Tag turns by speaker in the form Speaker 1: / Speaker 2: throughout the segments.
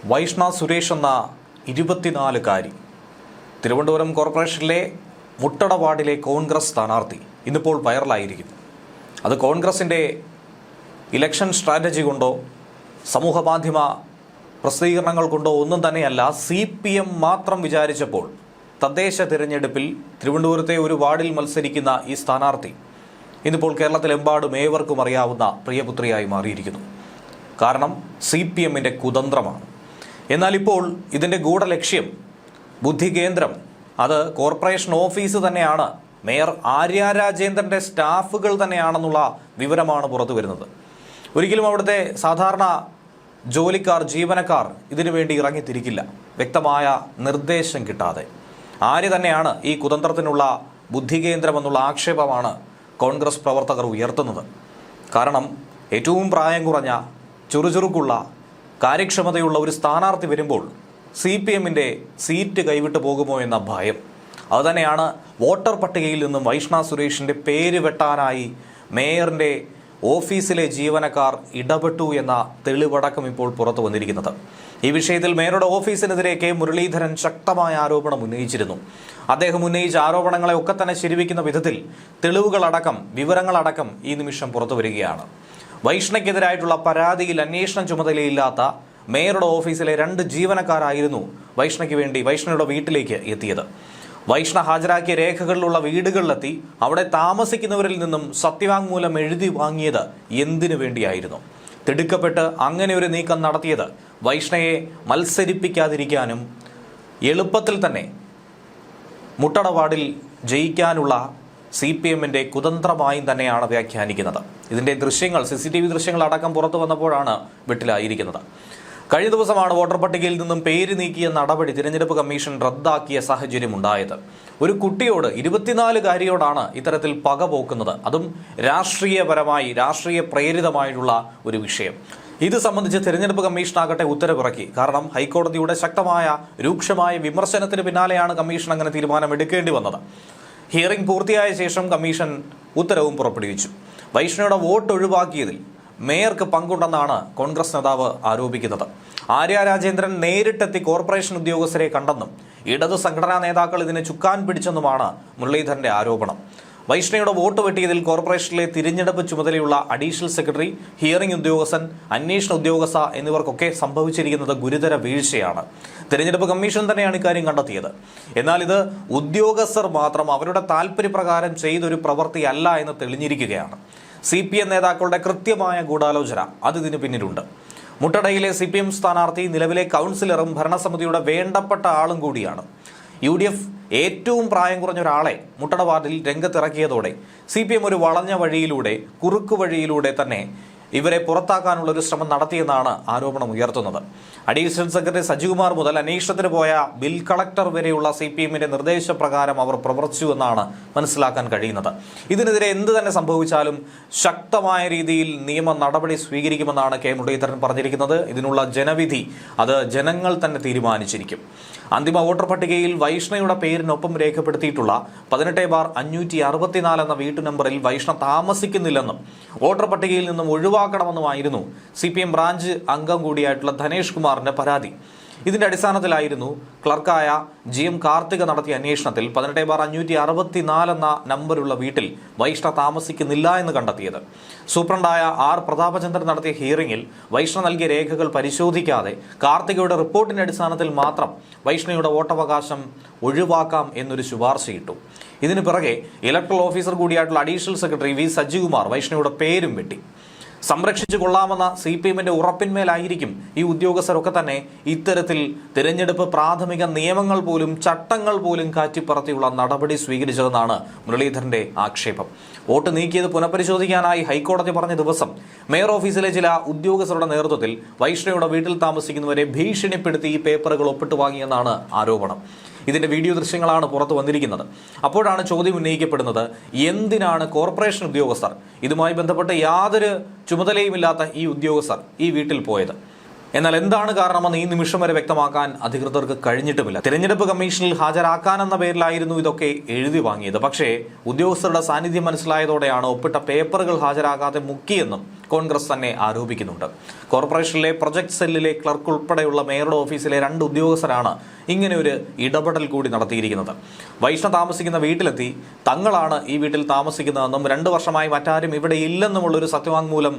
Speaker 1: വൈഷ്ണ സുരേഷ് എന്ന 24-കാരി തിരുവനന്തപുരം കോർപ്പറേഷനിലെ മുട്ടട വാർഡിലെ കോൺഗ്രസ് സ്ഥാനാർത്ഥി ഇന്നിപ്പോൾ വൈറലായിരിക്കുന്നു. അത് കോൺഗ്രസിൻ്റെ ഇലക്ഷൻ സ്ട്രാറ്റജി കൊണ്ടോ സമൂഹ മാധ്യമ പ്രസിദ്ധീകരണങ്ങൾ കൊണ്ടോ ഒന്നും തന്നെയല്ല. CPM മാത്രം വിചാരിച്ചപ്പോൾ തദ്ദേശ തിരഞ്ഞെടുപ്പിൽ തിരുവനന്തപുരത്തെ ഒരു വാർഡിൽ മത്സരിക്കുന്ന ഈ സ്ഥാനാർത്ഥി ഇന്നിപ്പോൾ കേരളത്തിലെമ്പാടും ഏവർക്കും അറിയാവുന്ന പ്രിയപുത്രിയായി മാറിയിരിക്കുന്നു. കാരണം CPMൻ്റെ കുതന്ത്രമാണ്. എന്നാൽ ഇപ്പോൾ ഇതിൻ്റെ ഗൂഢലക്ഷ്യം, ബുദ്ധികേന്ദ്രം അത് കോർപ്പറേഷൻ ഓഫീസ് തന്നെയാണ്, മേയർ ആര്യ രാജേന്ദ്രൻ്റെ സ്റ്റാഫുകൾ തന്നെയാണെന്നുള്ള വിവരമാണ് പുറത്തു വരുന്നത്. ഒരിക്കലും അവിടുത്തെ സാധാരണ ജോലിക്കാർ, ജീവനക്കാർ ഇതിനു വേണ്ടി ഇറങ്ങിത്തിരിക്കില്ല, വ്യക്തമായ നിർദ്ദേശം കിട്ടാതെ. ആര്യ തന്നെയാണ് ഈ കുതന്ത്രത്തിനുള്ള ബുദ്ധികേന്ദ്രം എന്നുള്ള ആക്ഷേപമാണ് കോൺഗ്രസ് പ്രവർത്തകർ ഉയർത്തുന്നത്. കാരണം ഏറ്റവും പ്രായം കുറഞ്ഞ, ചുറുചുറുക്കുള്ള, കാര്യക്ഷമതയുള്ള ഒരു സ്ഥാനാർത്ഥി വരുമ്പോൾ CPMൻ്റെ സീറ്റ് കൈവിട്ടു പോകുമോ എന്ന ഭയം. അതുതന്നെയാണ് വോട്ടർ പട്ടികയിൽ നിന്നും വൈഷ്ണ സുരേഷിൻ്റെ പേര് വെട്ടാനായി മേയറിൻ്റെ ഓഫീസിലെ ജീവനക്കാർ ഇടപെട്ടു എന്ന തെളിവടക്കം ഇപ്പോൾ പുറത്തു വന്നിരിക്കുന്നത്. ഈ വിഷയത്തിൽ മേയറുടെ ഓഫീസിനെതിരെ കെ മുരളീധരൻ ശക്തമായ ആരോപണം ഉന്നയിച്ചിരുന്നു. അദ്ദേഹം ഉന്നയിച്ച ആരോപണങ്ങളെ ഒക്കെ തന്നെ ശരിവയ്ക്കുന്ന വിധത്തിൽ തെളിവുകളടക്കം, വിവരങ്ങളടക്കം ഈ നിമിഷം പുറത്തു വരികയാണ്. വൈഷ്ണയ്ക്കെതിരായിട്ടുള്ള പരാതിയിൽ അന്വേഷണം ചുമതലയില്ലാത്ത മേയറുടെ ഓഫീസിലെ 2 ജീവനക്കാരായിരുന്നു വൈഷ്ണയ്ക്ക് വേണ്ടി വൈഷ്ണയുടെ വീട്ടിലേക്ക് എത്തിയത്. വൈഷ്ണ ഹാജരാക്കിയ രേഖകളിലുള്ള വീടുകളിലെത്തി അവിടെ താമസിക്കുന്നവരിൽ നിന്നും സത്യവാങ്മൂലം എഴുതി വാങ്ങിയത് എന്തിനു വേണ്ടിയായിരുന്നു? തിടുക്കപ്പെട്ട് അങ്ങനെ ഒരു നീക്കം നടത്തിയത് വൈഷ്ണയെ മത്സരിപ്പിക്കാതിരിക്കാനും എളുപ്പത്തിൽ തന്നെ മുട്ടട വാർഡിൽ ജയിക്കാനുള്ള CPMൻ്റെ കുതന്ത്രമായും തന്നെയാണ് വ്യാഖ്യാനിക്കുന്നത്. ഇതിൻ്റെ ദൃശ്യങ്ങൾ, CCTV ദൃശ്യങ്ങൾ അടക്കം പുറത്തു വന്നപ്പോഴാണ് വെട്ടിലായിരിക്കുന്നത്. കഴിഞ്ഞ ദിവസമാണ് വോട്ടർ പട്ടികയിൽ നിന്നും പേര് നീക്കിയ നടപടി തിരഞ്ഞെടുപ്പ് കമ്മീഷൻ റദ്ദാക്കിയ സാഹചര്യം ഉണ്ടായത്. ഒരു കുട്ടിയോട്, 24-കാരിയോടാണ് ഇത്തരത്തിൽ പക പോക്കുന്നത്, അതും രാഷ്ട്രീയപരമായി, രാഷ്ട്രീയ പ്രേരിതമായിട്ടുള്ള ഒരു വിഷയം. ഇത് സംബന്ധിച്ച് തിരഞ്ഞെടുപ്പ് കമ്മീഷനാകട്ടെ ഉത്തരവിറക്കി. കാരണം ഹൈക്കോടതിയുടെ ശക്തമായ, രൂക്ഷമായ വിമർശനത്തിന് പിന്നാലെയാണ് കമ്മീഷൻ അങ്ങനെ തീരുമാനമെടുക്കേണ്ടി വന്നത്. ഹിയറിംഗ് പൂർത്തിയായ ശേഷം കമ്മീഷൻ ഉത്തരവും പുറപ്പെടുവിച്ചു. വൈഷ്ണയുടെ വോട്ട് ഒഴിവാക്കിയതിൽ മേയർക്ക് പങ്കുണ്ടെന്നാണ് കോൺഗ്രസ് നേതാവ് ആരോപിക്കുന്നത്. ആര്യ രാജേന്ദ്രൻ നേരിട്ടെത്തി കോർപ്പറേഷൻ ഉദ്യോഗസ്ഥരെ കണ്ടെന്നും ഇടതു സംഘടനാ നേതാക്കൾ ഇതിനെ ചുക്കാൻ പിടിച്ചെന്നുമാണ് മുരളീധരന്റെ ആരോപണം. വൈഷ്ണയുടെ വോട്ട് വെട്ടിയതിൽ കോർപ്പറേഷനിലെ തിരഞ്ഞെടുപ്പ് ചുമതലയുള്ള അഡീഷണൽ സെക്രട്ടറി, ഹിയറിംഗ് ഉദ്യോഗസ്ഥൻ, അന്വേഷണ ഉദ്യോഗസ്ഥ എന്നിവർക്കൊക്കെ സംഭവിച്ചിരിക്കുന്നത് ഗുരുതര വീഴ്ചയാണ്. തിരഞ്ഞെടുപ്പ് കമ്മീഷൻ തന്നെയാണ് ഇക്കാര്യം കണ്ടെത്തിയത്. എന്നാൽ ഇത് ഉദ്യോഗസ്ഥർ മാത്രം അവരുടെ താല്പര്യപ്രകാരം ചെയ്തൊരു പ്രവൃത്തിയല്ല എന്ന് തെളിഞ്ഞിരിക്കുകയാണ്. CPM നേതാക്കളുടെ കൃത്യമായ ഗൂഢാലോചന അതിന് പിന്നിലുണ്ട്. മുട്ടടയിലെ CPM സ്ഥാനാർത്ഥി നിലവിലെ കൗൺസിലറും ഭരണസമിതിയുടെ വേണ്ടപ്പെട്ട ആളും കൂടിയാണ്. UDF ഏറ്റവും പ്രായം കുറഞ്ഞ ഒരാളെ മുട്ടട വാർഡിൽ രംഗത്തിറക്കിയതോടെ CPM ഒരു വളഞ്ഞ വഴിയിലൂടെ, കുറുക്കു വഴിയിലൂടെ തന്നെ ഇവരെ പുറത്താക്കാനുള്ള ഒരു ശ്രമം നടത്തിയെന്നാണ് ആരോപണം ഉയർത്തുന്നത്. അഡീഷണൽ സെക്രട്ടറി സജികുമാർ മുതൽ അന്വേഷണത്തിന് പോയ ബിൽ കളക്ടർ വരെയുള്ള CPMന്റെ നിർദ്ദേശപ്രകാരം അവർ പ്രവർത്തിച്ചുവെന്നാണ് മനസ്സിലാക്കാൻ കഴിയുന്നത്. ഇതിനെതിരെ എന്ത് തന്നെ സംഭവിച്ചാലും ശക്തമായ രീതിയിൽ നിയമ നടപടി സ്വീകരിക്കുമെന്നാണ് കെ മുരളീധരൻ പറഞ്ഞിരിക്കുന്നത്. ഇതിനുള്ള ജനവിധി അത് ജനങ്ങൾ തന്നെ തീരുമാനിച്ചിരിക്കും. അന്തിമ വോട്ടർ പട്ടികയിൽ വൈഷ്ണയുടെ പേരിനൊപ്പം രേഖപ്പെടുത്തിയിട്ടുള്ള 18/564 എന്ന വീട്ടു നമ്പറിൽ വൈഷ്ണ താമസിക്കുന്നില്ലെന്നും വോട്ടർ പട്ടികയിൽ നിന്നും ഒഴിവാക്കണമെന്നുമായിരുന്നു CPM ബ്രാഞ്ച് അംഗം കൂടിയായിട്ടുള്ള ധനേഷ് കുമാറിന്റെ പരാതി. ഇതിന്റെ അടിസ്ഥാനത്തിലായിരുന്നു ക്ലർക്കായ GM കാർത്തിക നടത്തിയ അന്വേഷണത്തിൽ 18/564 എന്ന നമ്പറുള്ള വീട്ടിൽ വൈഷ്ണ താമസിക്കുന്നില്ല എന്ന് കണ്ടെത്തിയത്. സൂപ്രണ്ടായ R പ്രതാപചന്ദ്രൻ നടത്തിയ ഹിയറിംഗിൽ വൈഷ്ണ നൽകിയ രേഖകൾ പരിശോധിക്കാതെ കാർത്തികയുടെ റിപ്പോർട്ടിന്റെ അടിസ്ഥാനത്തിൽ മാത്രം വൈഷ്ണയുടെ വോട്ടവകാശം ഒഴിവാക്കാം എന്നൊരു ശുപാർശയിട്ടു. ഇതിനു പിറകെ ഇലക്ട്രൽ ഓഫീസർ കൂടിയായിട്ടുള്ള അഡീഷണൽ സെക്രട്ടറി V സജികുമാർ വൈഷ്ണയുടെ പേരും വെട്ടി. സംരക്ഷിച്ചു കൊള്ളാമെന്ന CPMന്റെ ഉറപ്പിന്മേലായിരിക്കും ഈ ഉദ്യോഗസ്ഥരൊക്കെ തന്നെ ഇത്തരത്തിൽ തിരഞ്ഞെടുപ്പ് പ്രാഥമിക നിയമങ്ങൾ പോലും, ചട്ടങ്ങൾ പോലും കാറ്റിപ്പറത്തിയുള്ള നടപടി സ്വീകരിച്ചതെന്നാണ് മുരളീധരന്റെ ആക്ഷേപം. വോട്ട് നീക്കിയത് പുനഃപരിശോധിക്കാനായി ഹൈക്കോടതി പറഞ്ഞ ദിവസം മേയർ ഓഫീസിലെ ചില ഉദ്യോഗസ്ഥരുടെ നേതൃത്വത്തിൽ വൈഷ്ണയുടെ വീട്ടിൽ താമസിക്കുന്നവരെ ഭീഷണിപ്പെടുത്തി ഈ പേപ്പറുകൾ ഒപ്പിട്ട് വാങ്ങിയെന്നാണ് ആരോപണം. ഇതിന്റെ വീഡിയോ ദൃശ്യങ്ങളാണ് പുറത്തു വന്നിരിക്കുന്നത്. അപ്പോഴാണ് ചോദ്യം ഉന്നയിക്കപ്പെടുന്നത്, എന്തിനാണ് കോർപ്പറേഷൻ ഉദ്യോഗസ്ഥർ, ഇതുമായി ബന്ധപ്പെട്ട് യാതൊരു ചുമതലയുമില്ലാത്ത ഈ ഉദ്യോഗസ്ഥർ ഈ വീട്ടിൽ പോയത്? എന്നാൽ എന്താണ് കാരണമെന്ന് ഈ നിമിഷം വരെ വ്യക്തമാക്കാൻ അധികൃതർക്ക് കഴിഞ്ഞിട്ടുമില്ല. തിരഞ്ഞെടുപ്പ് കമ്മീഷനിൽ ഹാജരാക്കാനെന്ന പേരിലായിരുന്നു ഇതൊക്കെ എഴുതി വാങ്ങിയത്. പക്ഷേ ഉദ്യോഗസ്ഥരുടെ സാന്നിധ്യം മനസ്സിലായതോടെയാണ് ഒപ്പിട്ട പേപ്പറുകൾ ഹാജരാകാതെ മുക്കിയെന്നും കോൺഗ്രസ് തന്നെ ആരോപിക്കുന്നുണ്ട്. കോർപ്പറേഷനിലെ പ്രൊജക്ട് സെല്ലിലെ ക്ലർക്ക് ഉൾപ്പെടെയുള്ള മേയറുടെ ഓഫീസിലെ 2 ഉദ്യോഗസ്ഥരാണ് ഇങ്ങനെ ഒരു ഇടപെടൽ കൂടി നടത്തിയിരിക്കുന്നത്. വൈഷ്ണവ് താമസിക്കുന്ന വീട്ടിലെത്തി തങ്ങളാണ് ഈ വീട്ടിൽ താമസിക്കുന്നതെന്നും 2 വർഷമായി മറ്റാരും ഇവിടെ ഇല്ലെന്നുമുള്ളൊരു സത്യവാങ്മൂലം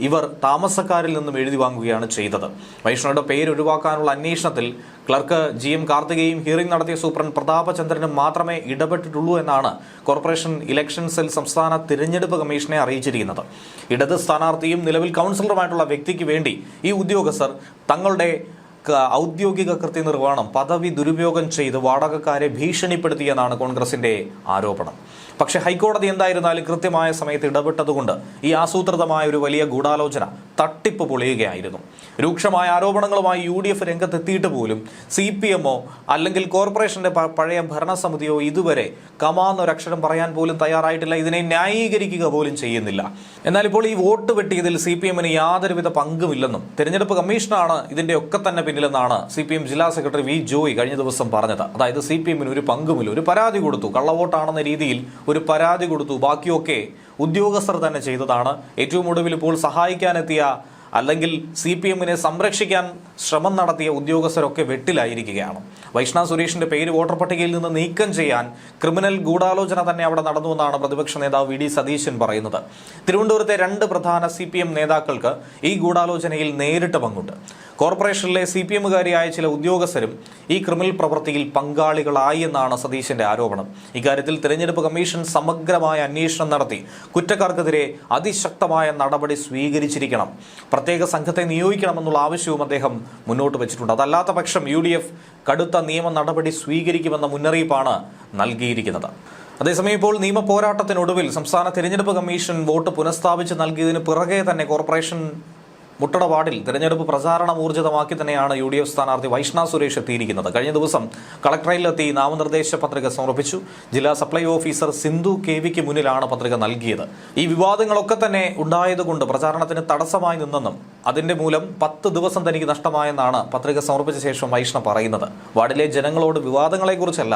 Speaker 1: ഇവർ താമസക്കാരിൽ നിന്നും എഴുതി വാങ്ങുകയാണ് ചെയ്തത്. വൈഷ്ണവയുടെ പേര് ഒഴിവാക്കാനുള്ള അന്വേഷണത്തിൽ ക്ലർക്ക് GM കാർത്തികയും ഹിയറിംഗ് നടത്തിയ സൂപ്രണ്ട് പ്രതാപചന്ദ്രനും മാത്രമേ ഇടപെട്ടിട്ടുള്ളൂ എന്നാണ് കോർപ്പറേഷൻ ഇലക്ഷൻ സെൽ സംസ്ഥാന തിരഞ്ഞെടുപ്പ് കമ്മീഷനെ അറിയിച്ചിരിക്കുന്നത്. ഇടത് സ്ഥാനാർത്ഥിയും നിലവിൽ കൗൺസിലറുമായിട്ടുള്ള വ്യക്തിക്ക് വേണ്ടി ഈ ഉദ്യോഗസ്ഥർ തങ്ങളുടെ ഔദ്യോഗിക കൃത്യനിർവഹണം പദവി ദുരുപയോഗം ചെയ്ത് വാടകക്കാരെ ഭീഷണിപ്പെടുത്തിയെന്നാണ് കോൺഗ്രസിന്റെ ആരോപണം. പക്ഷേ ഹൈക്കോടതി എന്തായിരുന്നാലും കൃത്യമായ സമയത്ത് ഇടപെട്ടതുകൊണ്ട് ഈ ആസൂത്രിതമായ ഒരു വലിയ ഗൂഢാലോചന തട്ടിപ്പ് പൊളിയുകയായിരുന്നു. രൂക്ഷമായ ആരോപണങ്ങളുമായി UDF രംഗത്തെത്തിയിട്ട് പോലും CPM അല്ലെങ്കിൽ കോർപ്പറേഷന്റെ പഴയ ഭരണസമിതിയോ ഇതുവരെ കമാന്നൊരക്ഷരം പറയാൻ പോലും തയ്യാറായിട്ടില്ല. ഇതിനെ ന്യായീകരിക്കുക പോലും ചെയ്യുന്നില്ല. എന്നാൽ ഇപ്പോൾ ഈ വോട്ട് വെട്ടിയതിൽ CPMന് യാതൊരുവിധ പങ്കുമില്ലെന്നും തിരഞ്ഞെടുപ്പ് കമ്മീഷനാണ് ഇതിന്റെ ഒക്കെ തന്നെ പിന്നിലെന്നാണ് CPM ജില്ലാ സെക്രട്ടറി V. ജോയ് കഴിഞ്ഞ ദിവസം പറഞ്ഞത്. അതായത് CPMന് ഒരു പങ്കുമില്ല, ഒരു പരാതി കൊടുത്തു, കള്ളവോട്ടാണെന്ന രീതിയിൽ ഒരു പരാതി കൊടുത്തു, ബാക്കിയൊക്കെ ഉദ്യോഗസ്ഥർ തന്നെ ചെയ്തതാണ്. ഏറ്റവും ഒടുവിൽ ഇപ്പോൾ സഹായിക്കാനെത്തിയ അല്ലെങ്കിൽ CPMനെ സംരക്ഷിക്കാൻ ശ്രമം നടത്തിയ ഉദ്യോഗസ്ഥരൊക്കെ വെട്ടിലായിരിക്കുകയാണ്. വൈഷ്ണവ് സുരേഷിന്റെ പേര് വോട്ടർ പട്ടികയിൽ നിന്ന് നീക്കം ചെയ്യാൻ ക്രിമിനൽ ഗൂഢാലോചന തന്നെ അവിടെ നടന്നുവെന്നാണ് പ്രതിപക്ഷ നേതാവ് VD സതീശൻ പറയുന്നത്. തിരുവനന്തപുരത്തെ 2 പ്രധാന CPM നേതാക്കൾക്ക് ഈ ഗൂഢാലോചനയിൽ നേരിട്ട് പങ്കുണ്ട്. കോർപ്പറേഷനിലെ CPMകാരിയായ ചില ഉദ്യോഗസ്ഥരും ഈ ക്രിമിനൽ പ്രവൃത്തിയിൽ പങ്കാളികളായി എന്നാണ് സതീശന്റെ ആരോപണം. ഇക്കാര്യത്തിൽ തിരഞ്ഞെടുപ്പ് കമ്മീഷൻ സമഗ്രമായ അന്വേഷണം നടത്തി കുറ്റക്കാർക്കെതിരെ അതിശക്തമായ നടപടി സ്വീകരിച്ചിരിക്കണം, പ്രത്യേക സംഘത്തെ നിയോഗിക്കണമെന്നുള്ള ആവശ്യവും അദ്ദേഹം മുന്നോട്ട് വെച്ചിട്ടുണ്ട്. അതല്ലാത്ത പക്ഷം UDF കടുത്ത നിയമ നടപടി സ്വീകരിക്കുമെന്ന മുന്നറിയിപ്പാണ് നൽകിയിരിക്കുന്നത്. അതേസമയം ഇപ്പോൾ നിയമ പോരാട്ടത്തിനൊടുവിൽ സംസ്ഥാന തിരഞ്ഞെടുപ്പ് കമ്മീഷൻ വോട്ട് പുനഃസ്ഥാപിച്ച് നൽകിയതിന് പിറകെ തന്നെ കോർപ്പറേഷൻ മുട്ടട വാർഡിൽ തിരഞ്ഞെടുപ്പ് പ്രചാരണം ഊർജിതമാക്കി തന്നെയാണ് UDF സ്ഥാനാർത്ഥി വൈഷ്ണവ് സുരേഷ് എത്തിയിരിക്കുന്നത്. കഴിഞ്ഞ ദിവസം കളക്ടറേറ്റിലെത്തി നാമനിർദ്ദേശ പത്രിക സമർപ്പിച്ചു. ജില്ലാ സപ്ലൈ ഓഫീസർ സിന്ധു KVക്ക് മുന്നിലാണ് പത്രിക നൽകിയത്. ഈ വിവാദങ്ങളൊക്കെ തന്നെ ഉണ്ടായതുകൊണ്ട് പ്രചാരണത്തിന് തടസ്സമായി നിന്നെന്നും അതിന്റെ മൂലം 10 ദിവസം തനിക്ക് നഷ്ടമായെന്നാണ് പത്രിക സമർപ്പിച്ച ശേഷം വൈഷ്ണവ് പറയുന്നത്. വാർഡിലെ ജനങ്ങളോട് വിവാദങ്ങളെക്കുറിച്ചല്ല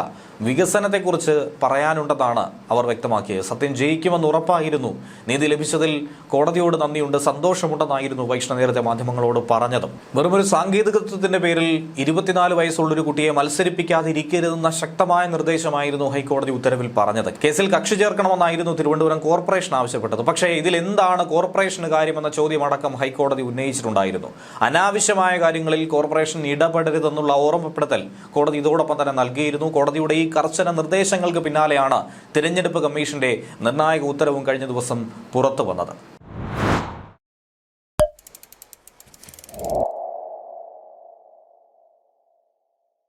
Speaker 1: വികസനത്തെക്കുറിച്ച് പറയാനുണ്ടെന്നാണ് അവർ വ്യക്തമാക്കിയത്. സത്യം ജയിക്കുമെന്ന് ഉറപ്പായിരുന്നു, നീതി ലഭിച്ചതിൽ കോടതിയോട് നന്ദിയുണ്ട്, സന്തോഷമുണ്ടെന്നായിരുന്നു വൈഷ്ണവ് നേരത്തെ മാധ്യമങ്ങളോട് പറഞ്ഞതും. വെറുമൊരു സാങ്കേതികത്വത്തിന്റെ പേരിൽ 24 വയസ്സുള്ളൊരു കുട്ടിയെ മത്സരിപ്പിക്കാതിരിക്കരുതെന്ന ശക്തമായ നിർദ്ദേശമായിരുന്നു ഹൈക്കോടതി ഉത്തരവിൽ പറഞ്ഞത്. കേസിൽ കക്ഷി ചേർക്കണമെന്നായിരുന്നു തിരുവനന്തപുരം കോർപ്പറേഷൻ ആവശ്യപ്പെട്ടത്. പക്ഷേ ഇതിൽ എന്താണ് കോർപ്പറേഷന് കാര്യമെന്ന ചോദ്യമടക്കം ഹൈക്കോടതി ഉന്നയിച്ചിട്ടുണ്ടായിരുന്നു. അനാവശ്യമായ കാര്യങ്ങളിൽ കോർപ്പറേഷൻ ഇടപെടരുതെന്നുള്ള ഓർമ്മപ്പെടുത്തൽ കോടതി ഇതോടൊപ്പം തന്നെ നൽകിയിരുന്നു. കോടതിയുടെ ഈ കർശന നിർദ്ദേശങ്ങൾക്ക് പിന്നാലെയാണ് തിരഞ്ഞെടുപ്പ് കമ്മീഷന്റെ നിർണായക ഉത്തരവും കഴിഞ്ഞ ദിവസം പുറത്തു വന്നത്.